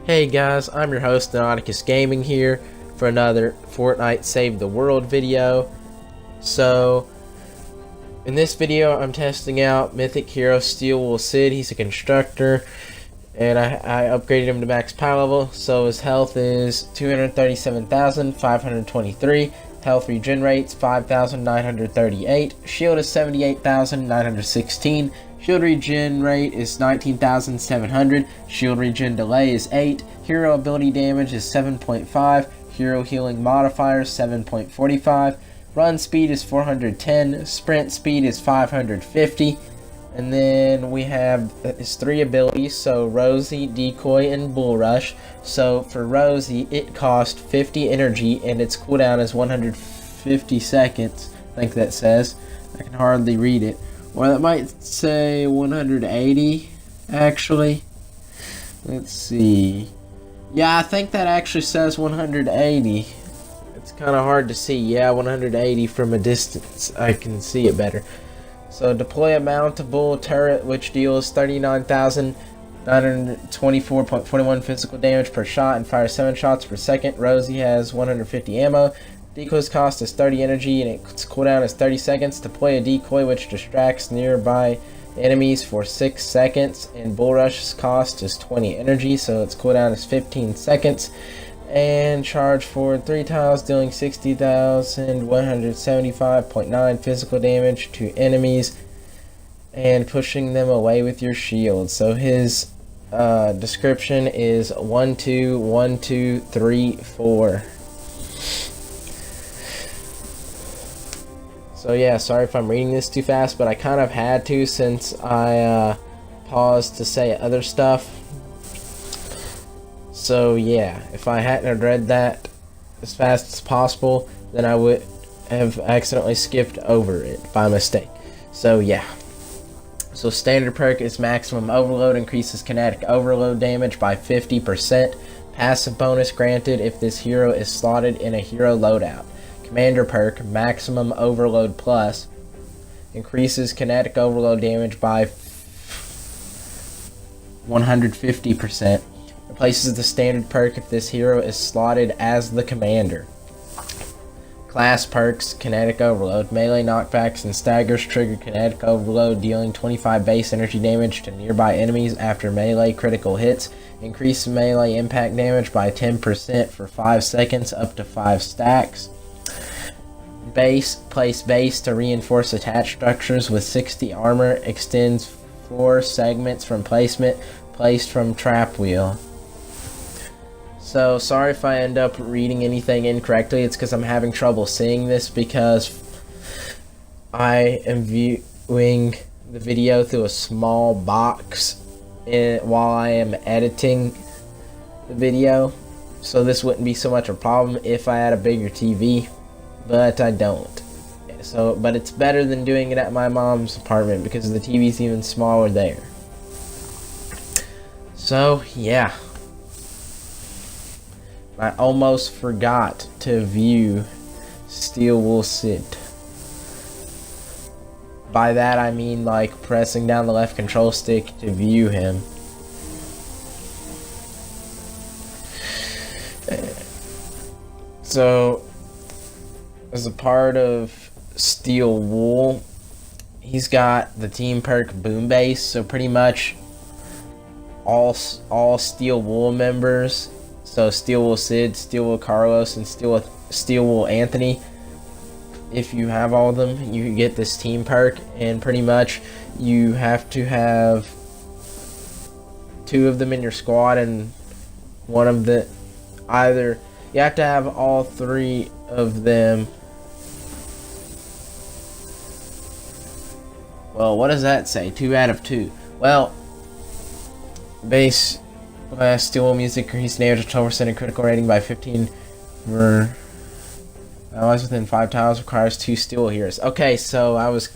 Hey guys, I'm your host Nauticus Gaming here for another Fortnite Save the World video. So, in this video I'm testing out Mythic Hero Steel Wool Sid. He's a constructor and I upgraded him to max power level, so his health is 237,523, health regen rates 5,938, shield is 78,916, shield regen rate is 19,700, shield regen delay is 8, hero ability damage is 7.5, hero healing modifier 7.45, run speed is 410, sprint speed is 550, and then we have his 3 abilities, so Rosie, Decoy, and Bull Rush. So for Rosie, it costs 50 energy and its cooldown is 150 seconds, I think that says. I can hardly read it. Or that might say 180, actually. Let's see. Yeah, I think that actually says 180. It's kind of hard to see. Yeah, 180 from a distance. I can see it better. So deploy a mountable turret which deals 39,924.41 physical damage per shot and fires 7 shots per second. Rosie has 150 ammo. Decoy's cost is 30 energy and its cooldown is 30 seconds. Deploy a decoy which distracts nearby enemies for 6 seconds. And Bull Rush's cost is 20 energy, so its cooldown is 15 seconds. And charge for 3 tiles, dealing 60,175.9 physical damage to enemies and pushing them away with your shield. So his description is 1 2 1 2 3 4. So yeah, sorry if I'm reading this too fast, but I kind of had to since I paused to say other stuff. So yeah, if I hadn't read that as fast as possible, then I would have accidentally skipped over it by mistake. So yeah. So standard perk is maximum overload, increases kinetic overload damage by 50%. Passive bonus granted if this hero is slotted in a hero loadout. Commander perk, maximum overload plus, increases kinetic overload damage by 150%. Replaces the standard perk if this hero is slotted as the commander. Class perks, kinetic overload, melee knockbacks and staggers trigger kinetic overload, dealing 25 base energy damage to nearby enemies after melee critical hits. Increase melee impact damage by 10% for 5 seconds up to 5 stacks. Base, place base to reinforce attached structures with 60 armor, extends 4 segments from placement, placed from trap wheel. So, sorry if I end up reading anything incorrectly. It's because I'm having trouble seeing this because I am viewing the video through a small box while I am editing the video. So this wouldn't be so much a problem if I had a bigger TV, but I don't. So, but it's better than doing it at my mom's apartment because the TV's even smaller there. So, yeah. I almost forgot to view Steel Wool Sid. By that I mean like pressing down the left control stick to view him. So, as a part of Steel Wool, he's got the team perk Boom Base, so pretty much all Steel Wool members, so Steel Wool Sid, Steel Wool Carlos, and Steel Wool Anthony, if you have all of them, you get this team perk, and pretty much you have to have 2 of them in your squad, and one of the you have to have all 3 of them. Well, what does that say? 2 out of 2. Well, base Steel Wool music increased damage of 12% and critical rating by 15 for allies within 5 tiles, requires 2 Steel Wool heroes. Okay, so I was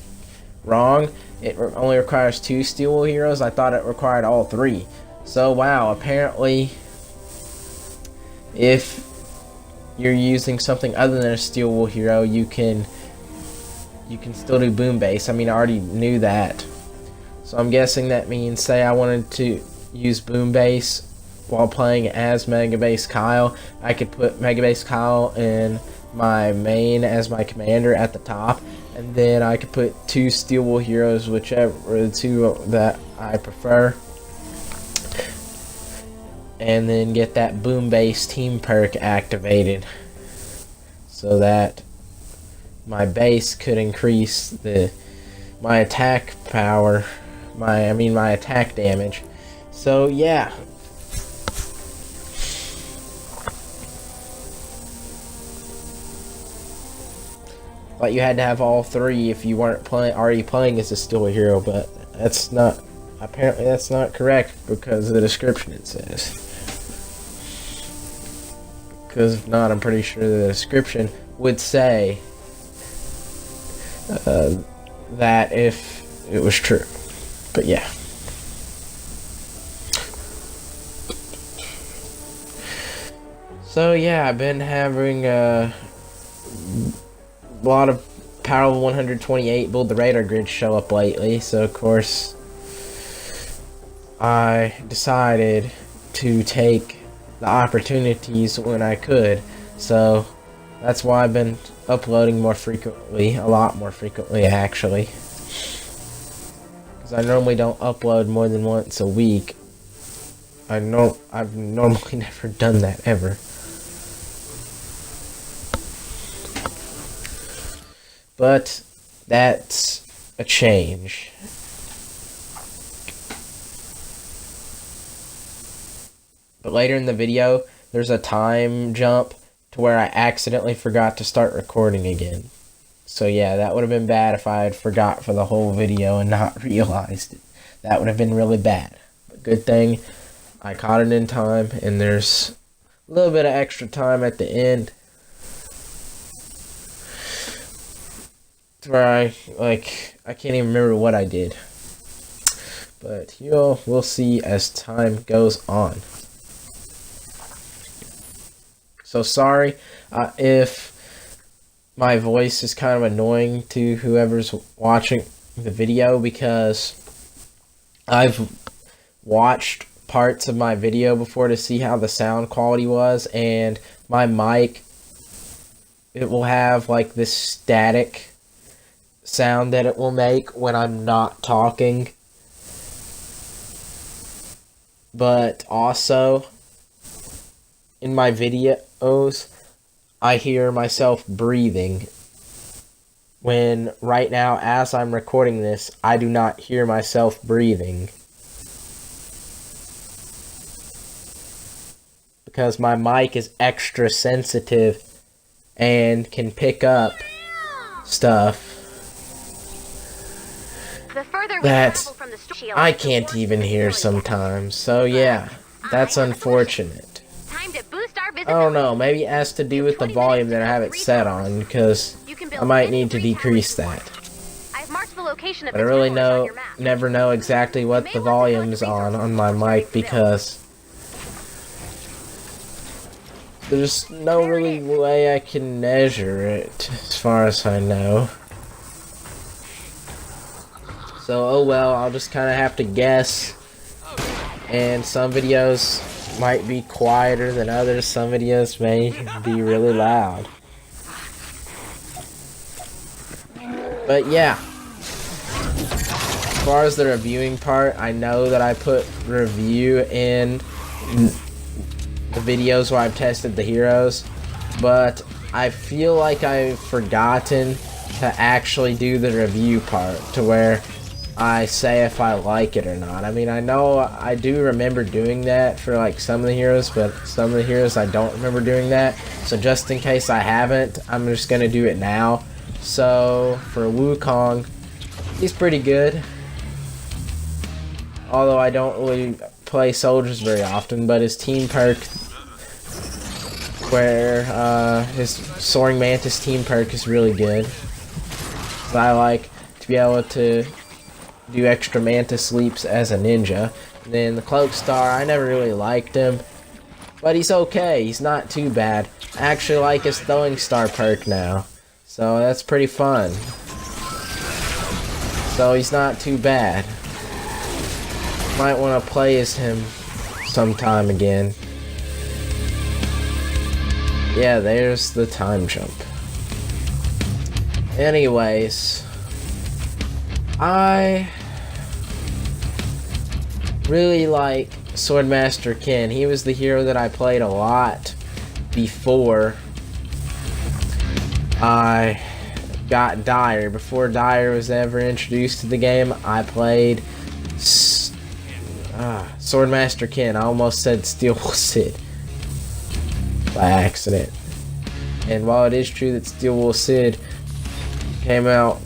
wrong. It only requires 2 Steel Wool heroes. I thought it required all 3. So wow, apparently if you're using something other than a Steel Wool hero, you can still do Boom Base. I mean, I already knew that. So I'm guessing that means, say I wanted to use Boom Base while playing as Mega Base Kyle. I could put Mega Base Kyle in my main as my commander at the top, and then I could put 2 Steel Wool heroes, whichever the 2 that I prefer, and then get that Boom Base team perk activated so that my base could increase my attack power, my attack damage. So yeah. But you had to have all 3 if you weren't already playing as a Steel Hero, but apparently that's not correct because of the description it says. Because if not, I'm pretty sure the description would say that if it was true. But yeah. So yeah, I've been having a lot of Power 128 Build the Radar Grid show up lately, so of course I decided to take the opportunities when I could. So that's why I've been uploading more frequently, a lot more frequently actually, because I normally don't upload more than once a week. I've normally never done that ever. But that's a change. But later in the video, there's a time jump to where I accidentally forgot to start recording again. So yeah, that would have been bad if I had forgot for the whole video and not realized it. That would have been really bad. But good thing I caught it in time, and there's a little bit of extra time at the end where I can't even remember what I did. But we'll see as time goes on. So sorry if my voice is kind of annoying to whoever's watching the video, because I've watched parts of my video before to see how the sound quality was, and my mic, it will have like this static sound that it will make when I'm not talking. But also, in my videos, I hear myself breathing, when right now, as I'm recording this, I do not hear myself breathing, because my mic is extra sensitive and can pick up stuff that I can't even hear sometimes. So yeah, that's unfortunate. I don't know, maybe it has to do with the volume that I have it set on, because I might need to decrease that. But I really never know exactly what the volume is on my mic, because there's no really way I can measure it, as far as I know. So, oh well, I'll just kind of have to guess. And some videos might be quieter than others. Some videos may be really loud. But yeah. As far as the reviewing part, I know that I put review in the videos where I've tested the heroes, but I feel like I've forgotten to actually do the review part, to where I say if I like it or not. I mean, I know I do remember doing that for like some of the heroes, but some of the heroes I don't remember doing that. So just in case I haven't, I'm just gonna do it now. So for Wukong, he's pretty good, although I don't really play soldiers very often. But his team perk, where his Soaring Mantis team perk is really good. So I like to be able to do extra Mantis leaps as a ninja. And then the Cloak Star, I never really liked him, but he's okay. He's not too bad. I actually like his Throwing Star perk now, so that's pretty fun. So he's not too bad. Might want to play as him sometime again. Yeah, there's the time jump. Anyways, I really like Swordmaster Ken. He was the hero that I played a lot before I got Dire. Before Dire was ever introduced to the game, I played Swordmaster Ken. I almost said Steel Wool Sid by accident. And while it is true that Steel Wool Sid came out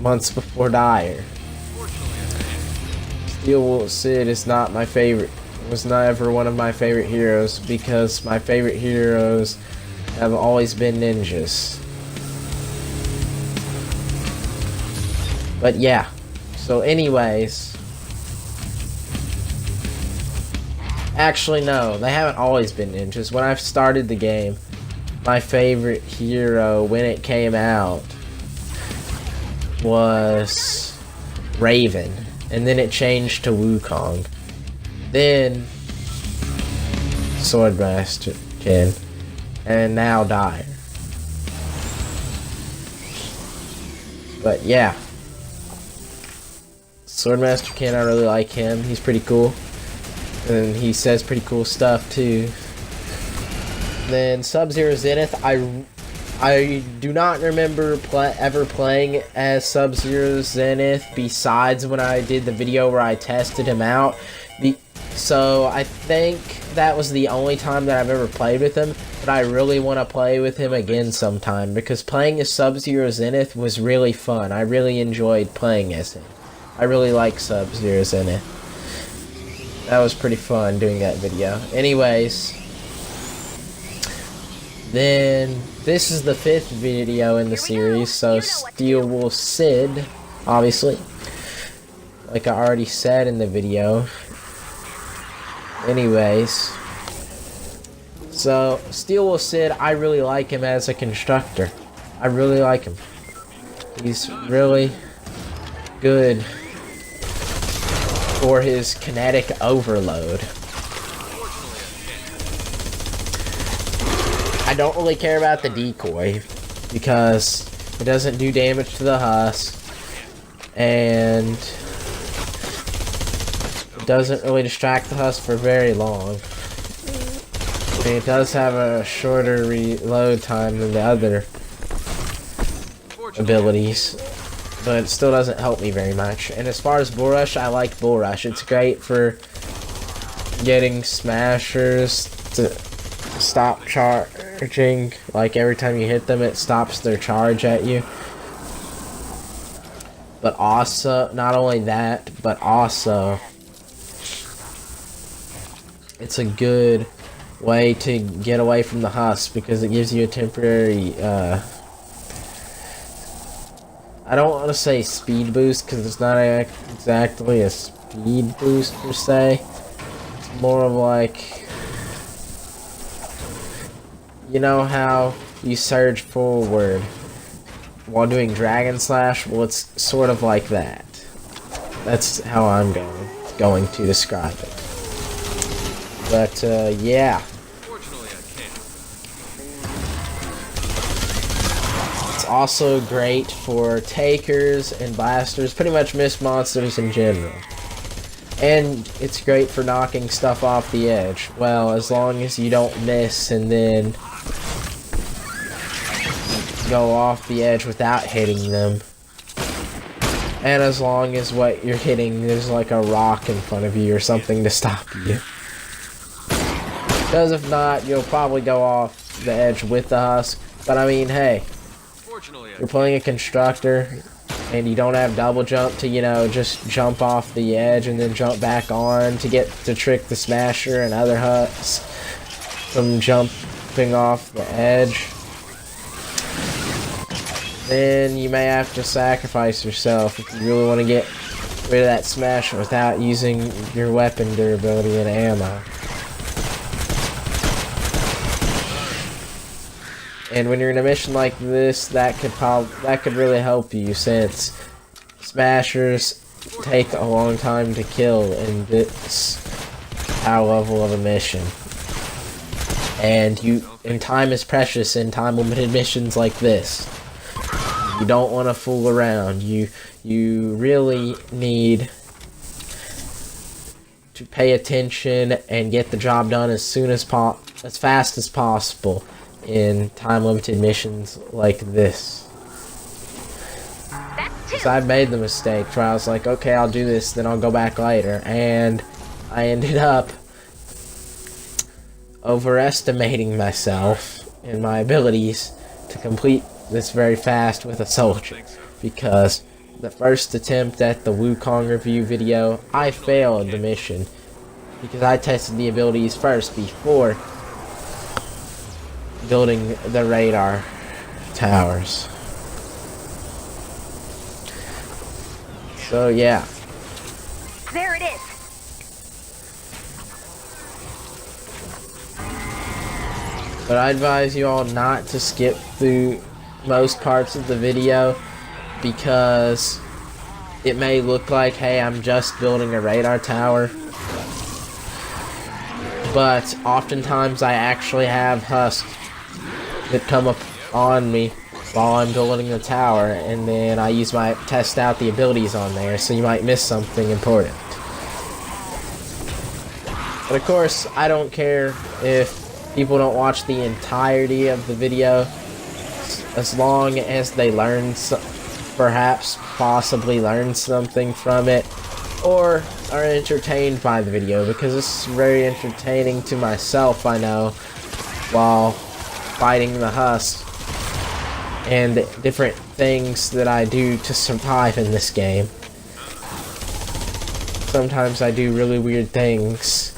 months before Dire, Steel Wool Sid is not my favorite. Was not ever one of my favorite heroes, because my favorite heroes have always been ninjas. But yeah, so anyways, actually no, they haven't always been ninjas. When I started the game, my favorite hero when it came out was Raven, and then it changed to Wukong, then Swordmaster Ken, and now Dire. But yeah, Swordmaster Ken, I really like him. He's pretty cool, and he says pretty cool stuff too. Then Sub-Zero Zenith, I do not remember ever playing as Sub-Zero Zenith besides when I did the video where I tested him out. So I think that was the only time that I've ever played with him, but I really want to play with him again sometime, because playing as Sub-Zero Zenith was really fun. I really enjoyed playing as him. I really like Sub-Zero Zenith. That was pretty fun doing that video. Anyways, then this is the 5th video in the series, so Steel Wool Sid, obviously, like I already said in the video. Anyways, so Steel Wool Sid, I really like him as a constructor. I really like him. He's really good for his kinetic overload. I don't really care about the decoy because it doesn't do damage to the husk, and it doesn't really distract the husk for very long. I mean, it does have a shorter reload time than the other abilities, but it still doesn't help me very much. And as far as Bull Rush, I like Bull Rush. It's great for getting smashers to stop charging. Like every time you hit them, it stops their charge at you. But also, not only that, but also it's a good way to get away from the husk, because it gives you a temporary I don't want to say speed boost, because it's not exactly a speed boost per se. It's more of like, you know how you surge forward while doing Dragon Slash? Well, it's sort of like that. That's how I'm going to describe it. But, yeah. It's also great for takers and blasters, pretty much mist monsters in general. And it's great for knocking stuff off the edge. Well, as long as you don't miss and then go off the edge without hitting them. And as long as what you're hitting, there's like a rock in front of you or something to stop you. Because if not, you'll probably go off the edge with the husk. But I mean, hey, you're playing a constructor and you don't have double jump to, you know, just jump off the edge and then jump back on to get to trick the smasher and other husks from jumping off the edge. Then you may have to sacrifice yourself if you really want to get rid of that smasher without using your weapon durability and ammo. And when you're in a mission like this, that could really help you, since smashers take a long time to kill, and this power level of a mission. And time is precious in time limited missions like this. You don't want to fool around. You really need to pay attention and get the job done as fast as possible in time limited missions like this. Because I've made the mistake where I was like, okay, I'll do this, then I'll go back later, and I ended up overestimating myself and my abilities to complete this very fast with a soldier, because the first attempt at the Wukong review video, I failed the mission because I tested the abilities first before building the radar towers. So yeah. There it is. But I advise you all not to skip through most parts of the video, because it may look like, hey, I'm just building a radar tower, but oftentimes I actually have husks that come up on me while I'm building the tower, and then I test out the abilities on there, so you might miss something important. But of course, I don't care if people don't watch the entirety of the video, as long as they possibly learn something from it, or are entertained by the video, because it's very entertaining to myself, I know, while fighting the husks and different things that I do to survive in this game. Sometimes I do really weird things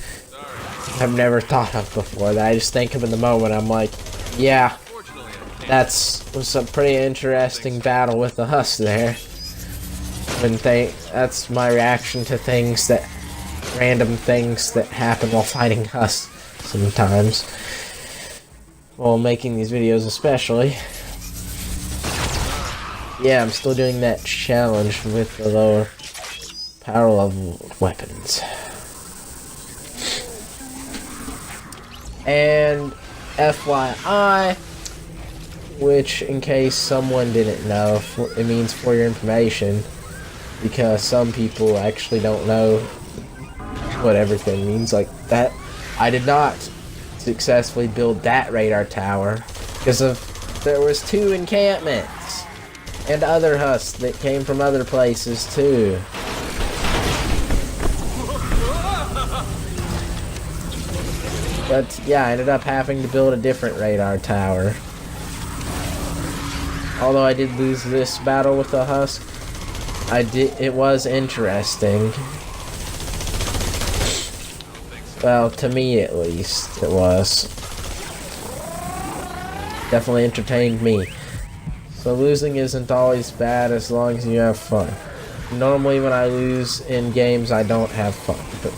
I've never thought of before that I just think of in the moment. I'm like, yeah, was a pretty interesting battle with the husks there. That's my reaction to random things that happen while fighting husks sometimes. While making these videos especially. Yeah, I'm still doing that challenge with the lower power level weapons. And FYI, which in case someone didn't know, it means for your information, because some people actually don't know what everything means like that. I did not successfully build that radar tower because there was 2 encampments and other husks that came from other places too. But yeah, I ended up having to build a different radar tower. Although I did lose this battle with the husk, it was interesting. Well, to me at least, it was. Definitely entertained me. So losing isn't always bad as long as you have fun. Normally when I lose in games, I don't have fun. But,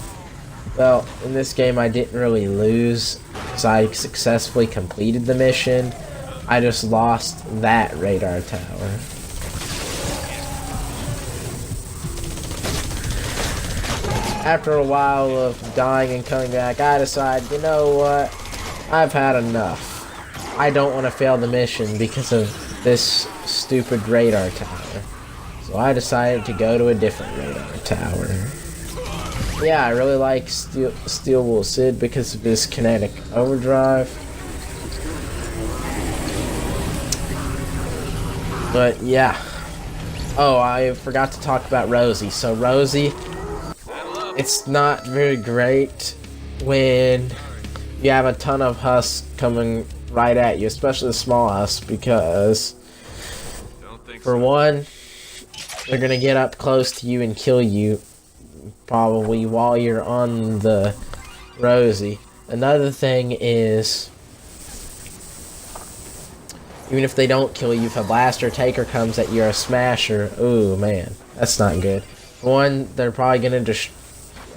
well, in this game I didn't really lose, because I successfully completed the mission. I just lost that radar tower. After a while of dying and coming back, I decided, you know what? I've had enough. I don't want to fail the mission because of this stupid radar tower. So I decided to go to a different radar tower. Yeah, I really like Steel Wool Sid because of his kinetic overdrive. But yeah. Oh, I forgot to talk about Rosie. So Rosie, it's not very great when you have a ton of husks coming right at you, especially the small husks, because for one, they're gonna get up close to you and kill you probably while you're on the Rosie. Another thing is, even if they don't kill you, if a blaster taker comes at you or a smasher, ooh man, that's not good. One, they're probably gonna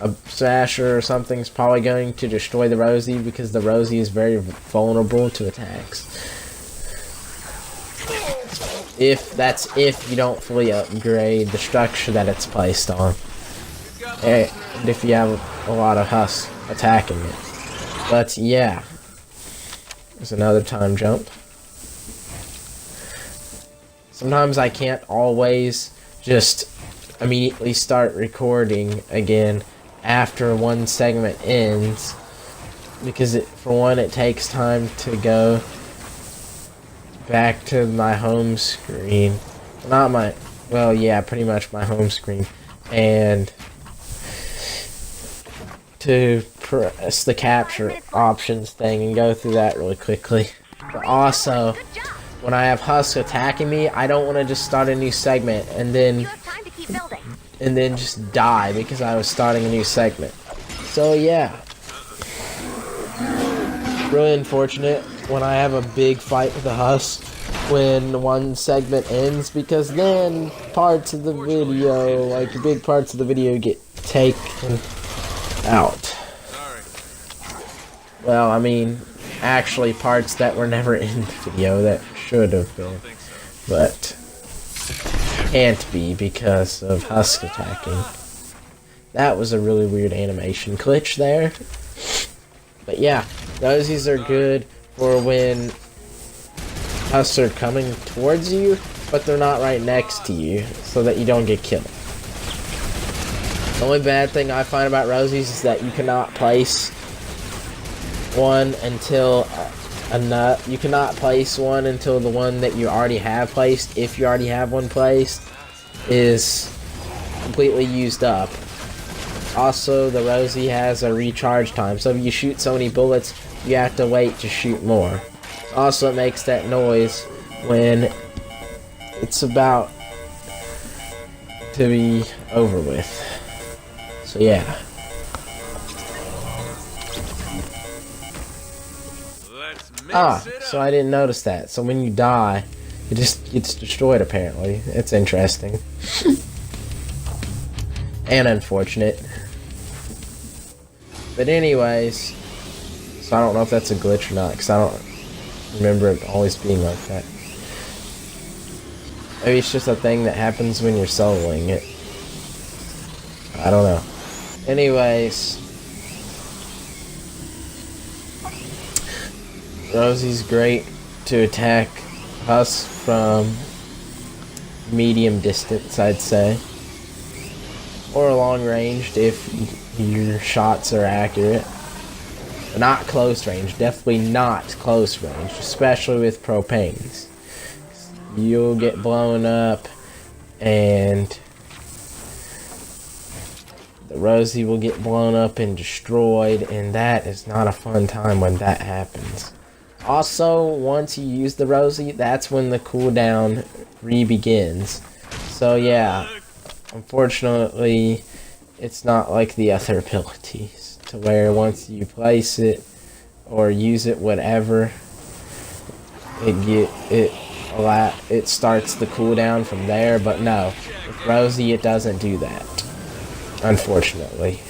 a smasher or something's probably going to destroy the Rosie, because the Rosie is very vulnerable to attacks. If you don't fully upgrade the structure that it's placed on. And if you have a lot of husks attacking it. But yeah, there's another time jump. Sometimes I can't always just immediately start recording again after one segment ends, because for one, it takes time to go back to my home screen. Not my, well, yeah, pretty much my home screen, and to press the capture options thing and go through that really quickly. But also, when I have Husk attacking me, I don't want to just start a new segment and then just die because I was starting a new segment. So yeah, really unfortunate when I have a big fight with a Husk when one segment ends, because then parts of the video, like big parts of the video, get taken out. Well, I mean, actually parts that were never in the video that should have been, but can't be because of Husk attacking. That was a really weird animation glitch there. But yeah, rosies are good for when Husks are coming towards you, but they're not right next to you, so that you don't get killed. The only bad thing I find about rosies is that you cannot place one until you cannot place one until the one that you already have placed, if you already have one placed, is completely used up. Also, the Rosie has a recharge time, so if you shoot so many bullets, you have to wait to shoot more. Also, it makes that noise when it's about to be over with. So yeah. So I didn't notice that. So when you die, it just gets destroyed apparently. It's interesting. And unfortunate. But anyways, so I don't know if that's a glitch or not, because I don't remember it always being like that. Maybe it's just a thing that happens when you're soloing it. I don't know. Anyways, Rosie's great to attack Husks from medium distance, I'd say. Or long ranged if your shots are accurate. But not close range, definitely not close range, especially with propanes. You'll get blown up and the Rosie will get blown up and destroyed, and that is not a fun time when that happens. Also, once you use the Rosie, that's when the cooldown re-begins. So yeah, unfortunately, it's not like the other abilities, to where once you place it or use it, whatever, it starts the cooldown from there. But no, with Rosie, it doesn't do that, unfortunately.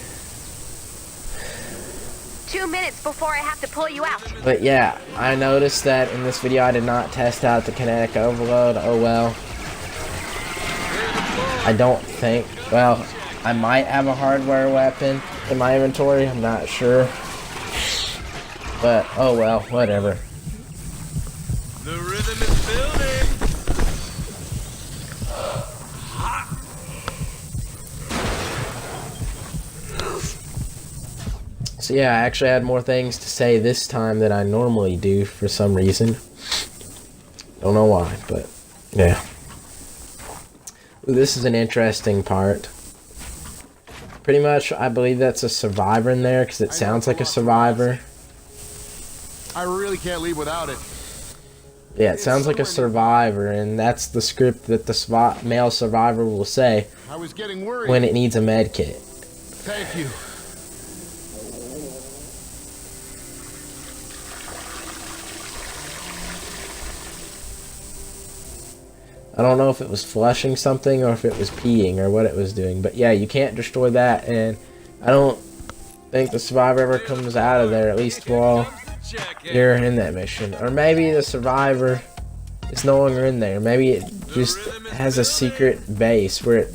2 minutes before I have to pull you out. But yeah, I noticed that in this video I did not test out the kinetic overload. Oh well. I don't think, well, I might have a hardware weapon in my inventory, I'm not sure. But oh well, whatever. The rhythm is building. So yeah, I actually had more things to say this time than I normally do for some reason. Don't know why, but yeah. Ooh, this is an interesting part. Pretty much, I believe that's a survivor in there, because it sounds like a survivor. I really can't leave without it. Yeah, it sounds like a survivor, and that's the script that the male survivor will say I was getting worried. when it needs a med kit. Thank you. I don't know if it was flushing something or if it was peeing or what it was doing, but yeah, you can't destroy that, and I don't think the survivor ever comes out of there, at least while you're in that mission. Or maybe the survivor is no longer in there. Maybe it just has a secret base where it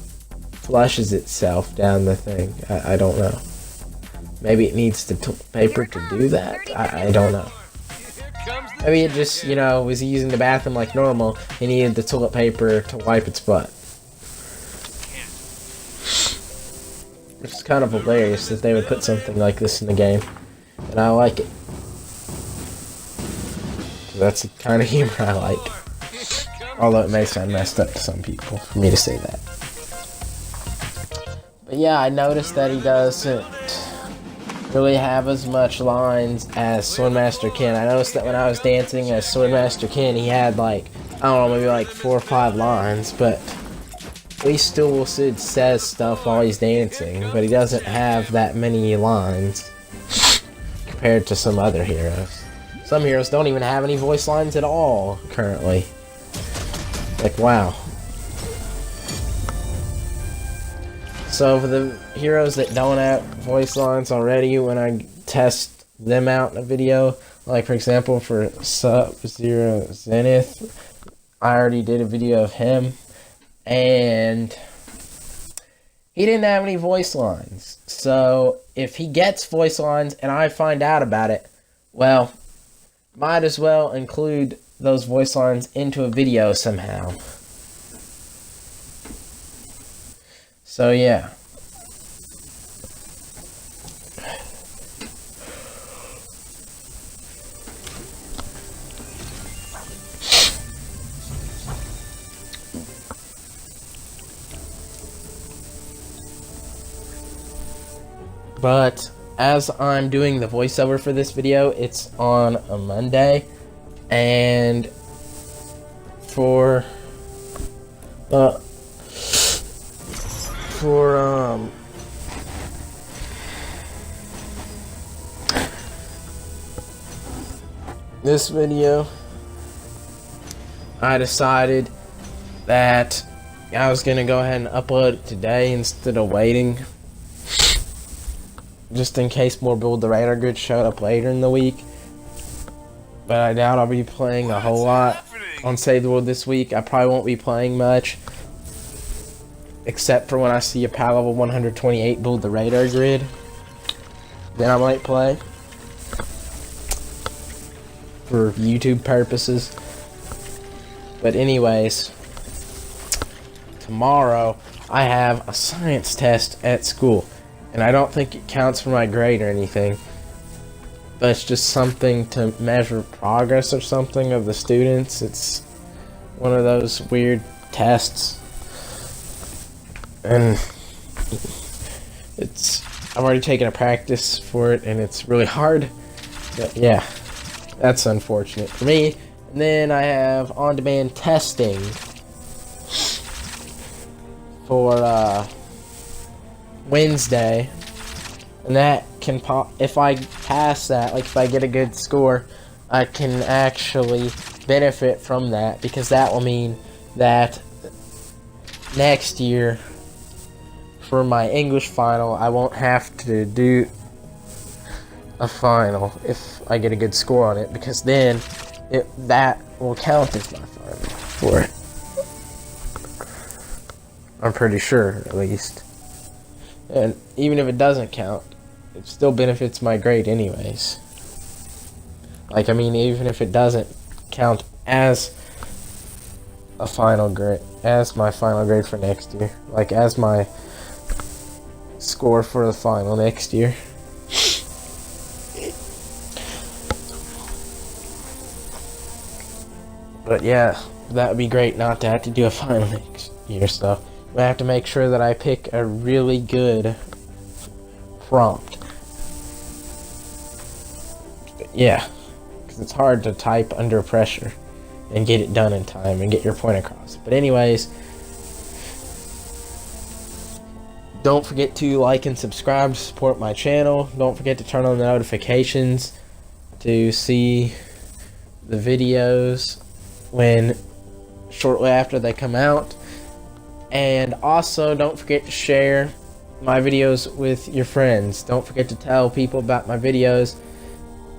flushes itself down the thing. I don't know. Maybe it needs the toilet paper to do that. I don't know. Maybe it just, you know, was using the bathroom like normal and needed the toilet paper to wipe its butt. Which is kind of hilarious that they would put something like this in the game. And I like it. That's the kind of humor I like. Although it may sound messed up to some people for me to say that. But yeah, I noticed that he doesn't really have as much lines as Swordmaster Ken. I noticed that when I was dancing as Swordmaster Ken, he had like, I don't know, maybe like 4 or 5 lines, but at least still says stuff while he's dancing, but he doesn't have that many lines compared to some other heroes. Some heroes don't even have any voice lines at all currently. Like, wow. So for the heroes that don't have voice lines already, when I test them out in a video, like for example for Sub-Zero Zenith, I already did a video of him, and he didn't have any voice lines. So if he gets voice lines and I find out about it, well, might as well include those voice lines into a video somehow. So yeah. But as I'm doing the voiceover for this video, it's on a Monday, and for this video, I decided that I was gonna go ahead and upload it today instead of waiting, just in case more Build the Radar Grid showed up later in the week. But I doubt I'll be playing a whole lot on Save the World this week. I probably won't be playing much, except for when I see a PAL level 128 Build the Radar Grid. Then I might play for YouTube purposes. But anyways, tomorrow I have a science test at school. And I don't think it counts for my grade or anything. But it's just something to measure progress or something of the students. It's one of those weird tests. And I've already taken a practice for it and it's really hard. But yeah, that's unfortunate for me. And then I have on-demand testing for Wednesday, and that can pop. If I pass that, like if I get a good score, I can actually benefit from that, because that will mean that next year for my English final I won't have to do a final if I get a good score on it, because then that will count as my final for it. I'm pretty sure, at least. And even if it doesn't count, it still benefits my grade anyways. Like, I mean, even if it doesn't count as a final grade, as my final grade for next year, like as my score for the final next year. But yeah, that would be great not to have to do a final next year, so I have to make sure that I pick a really good prompt. But yeah, because it's hard to type under pressure and get it done in time and get your point across. But anyways, don't forget to like and subscribe to support my channel. Don't forget to turn on the notifications to see the videos when shortly after they come out. And also, don't forget to share my videos with your friends. Don't forget to tell people about my videos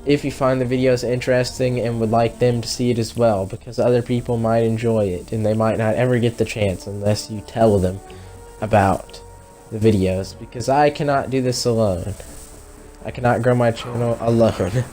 if you find the videos interesting and would like them to see it as well, because other people might enjoy it and they might not ever get the chance unless you tell them about the videos, because I cannot do this alone. I cannot grow my channel alone.